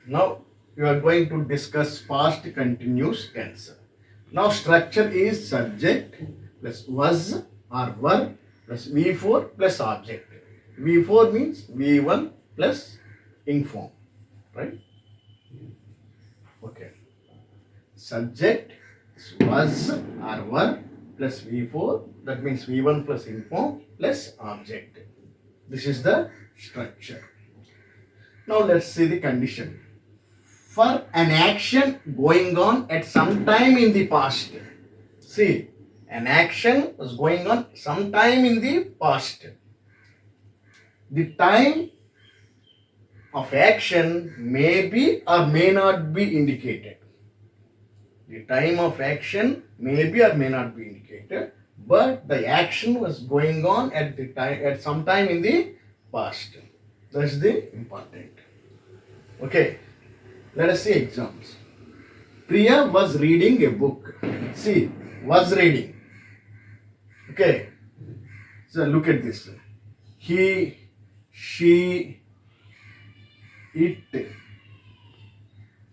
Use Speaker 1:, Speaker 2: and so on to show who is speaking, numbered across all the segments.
Speaker 1: Now you are going to discuss past continuous tense. Now structure is subject plus was or were plus V4 plus object. V4 means V1 plus inform, right? Okay. Subject was or were plus V4, that means V1 plus inform plus object. This is the structure. Now let's see the condition. For an action going on at some time in the past. See, an action was going on sometime in the past. The time of action may be or may not be indicated. The time of action may be or may not be indicated, but the action was going on at the time at some time in the past. That's the important. Okay, let us see examples. Priya was reading a book. See, was reading. Okay, so look at this. He, she, it,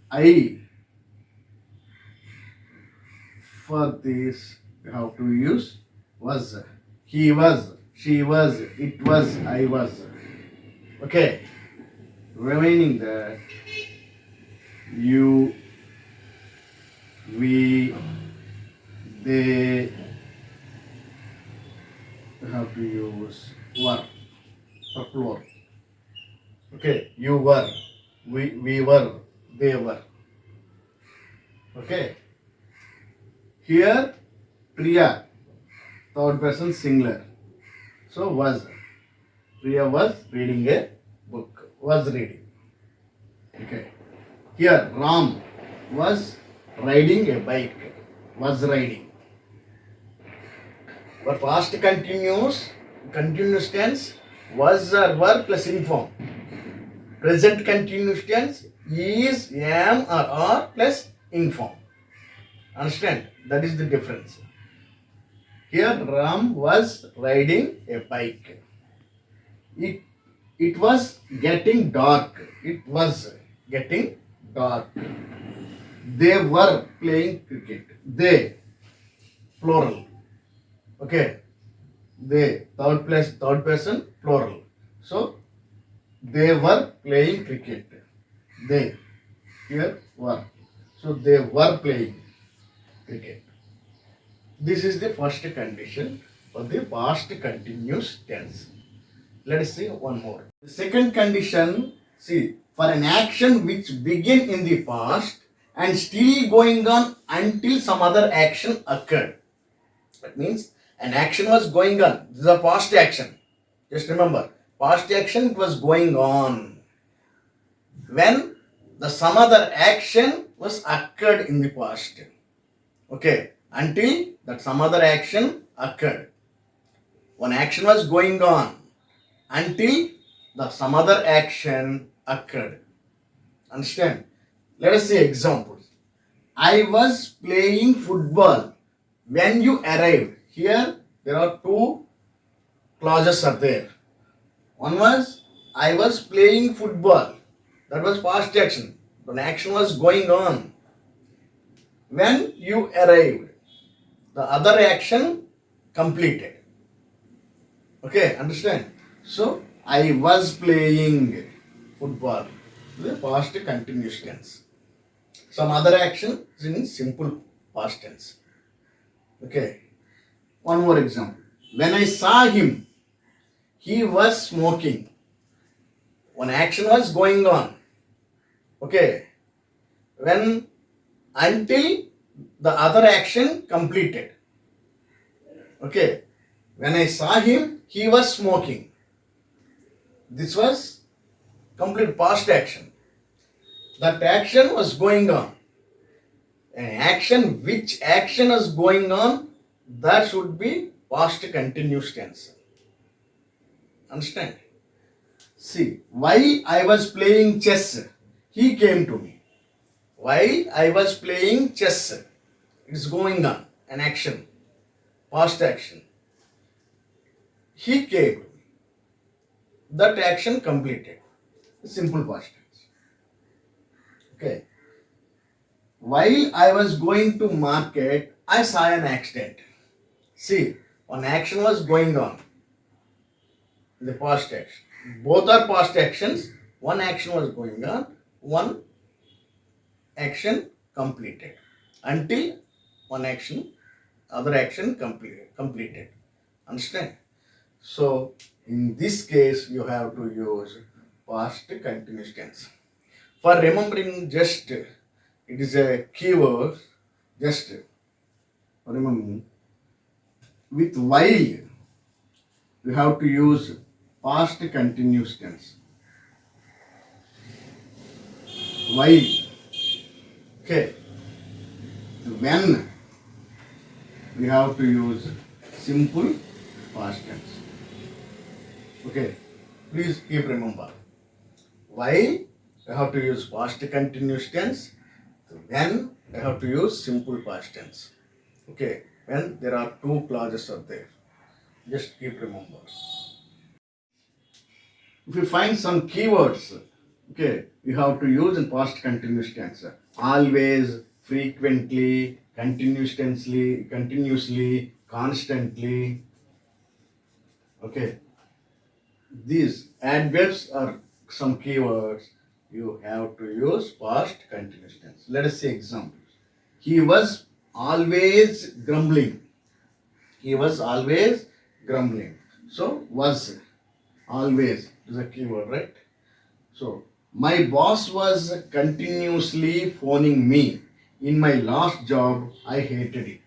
Speaker 1: I. For this, you have to use was. He was, she was, it was, I was. Okay, remaining that you, we, they, you have to use were for plural. Okay, you were, we were, they were. Okay, here Priya, third person singular. So was. Priya was reading a book. Was reading. Okay. Here Ram was riding a bike. Was riding. For past continuous tense, was or were plus inform. Present continuous tense is, am or are plus inform. Understand? That is the difference. Here Ram was riding a bike. It was getting dark. It was getting dark. They were playing cricket. They, plural. Okay. They, third person, plural. So they were playing cricket. They, here were. So they were playing cricket. This is the first condition for the past continuous tense. Let us see one more. The second condition, see, for an action which begin in the past and still going on until some other action occurred. That means an action was going on. This is a past action. Just remember, past action was going on when the some other action was occurred in the past. Okay, until that some other action occurred. One action was going on until the some other action occurred. Understand? Let us see examples. I was playing football when you arrived. Here there are two clauses are there. One was I was playing football. That was past action. An action was going on when you arrived. The other action completed. Okay, understand? So I was playing football. The past continuous tense. Some other action is in simple past tense. Okay. One more example. When I saw him, he was smoking. One action was going on. Okay. When until the other action completed. Okay. When I saw him, he was smoking. This was complete past action. That action was going on. An action, which action is going on, that should be past continuous tense. Understand? See, while I was playing chess, he came to me. While I was playing chess, it is going on, an action, past action. He came to me. That action completed. Simple past tense. Okay. While I was going to market, I saw an accident. See, one action was going on in the past action. Both are past actions. One action was going on, one action completed. Until one action, other action completed. Understand? So, in this case, you have to use past continuous tense. For remembering, just it is a keyword. Just remember with while you have to use past continuous tense. While, okay. When we have to use simple past tense. Okay. Please keep remember. While you have to use past continuous tense. When you have to use simple past tense. Okay. When there are two clauses are there. Just keep remember. If you find some keywords, okay, you have to use in past continuous tense. Always, frequently, continuously, constantly. Okay. These adverbs are some keywords. You have to use past continuous tense. Let us see examples. He was always grumbling. He was always grumbling. So, was always is a keyword, right? So, my boss was continuously phoning me. In my last job, I hated it.